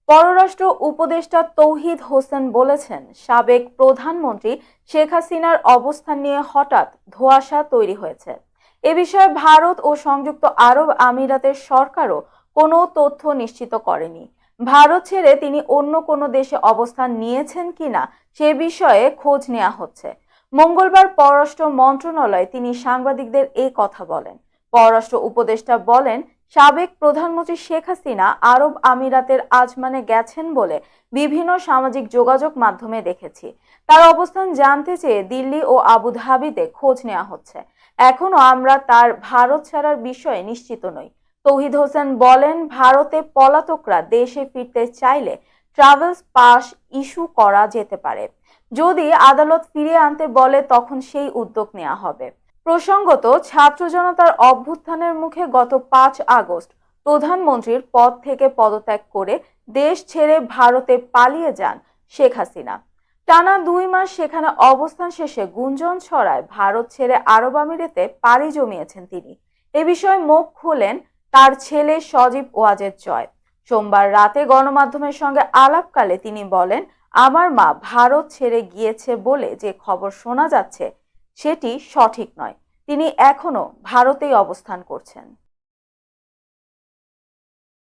পররাষ্ট্র উপদেষ্টা তৌহিদ হোসেন বলেছেন, সাবেক প্রধানমন্ত্রী শেখ হাসিনার অবস্থান নিয়ে হঠাৎ ধোঁয়াশা তৈরি হয়েছে। এ বিষয়ে ভারত ও সংযুক্ত আরব আমিরাতের সরকারও কোনো তথ্য নিশ্চিত করেনি। ভারত ছেড়ে তিনি অন্য কোনো দেশে অবস্থান নিয়েছেন কিনা সে বিষয়ে খোঁজ নেওয়া হচ্ছে। মঙ্গলবার পররাষ্ট্র মন্ত্রণালয়ে তিনি সাংবাদিকদের এই কথা বলেন। পররাষ্ট্র উপদেষ্টা বলেন, সাবেক প্রধানমন্ত্রী শেখ হাসিনা আরব আমিরাতের আজমানে গেছেন বলে বিভিন্ন সামাজিক যোগাযোগ মাধ্যমে দেখেছি। তার অবস্থান জানতে চেয়ে দিল্লি ও আবুধাবিতে খোঁজ নেওয়া হচ্ছে। এখনো আমরা তার ভারত ছাড়ার বিষয়ে নিশ্চিত নই। তৌহিদ হোসেন বলেন, ভারতে পলাতকরা দেশে ফিরতে চাইলে ট্রাভেলস পাস ইস্যু করা যেতে পারে। যদি আদালত ফিরিয়ে আনতে বলে তখন সেই উদ্যোগ নেওয়া হবে। প্রসঙ্গত, ছাত্র জনতার অভ্যুত্থানের মুখে গত 5 আগস্ট প্রধানমন্ত্রীর পদ থেকে পদত্যাগ করে দেশ ছেড়ে ভারতে পালিয়ে যান শেখ হাসিনা। টানা 2 মাস সেখানে অবস্থান শেষে গুঞ্জন ছড়ায় ভারত ছেড়ে আরব আমিরাতে পাড়ি জমিয়েছেন তিনি। এ বিষয়ে মুখ খুলেন তার ছেলে সজীব ওয়াজেদ জয়। সোমবার রাতে গণমাধ্যমের সঙ্গে আলাপকালে তিনি বলেন, আমার মা ভারত ছেড়ে গিয়েছে বলে যে খবর শোনা যাচ্ছে সেটি সঠিক নয়। তিনি এখনো ভারতেই অবস্থান করছেন।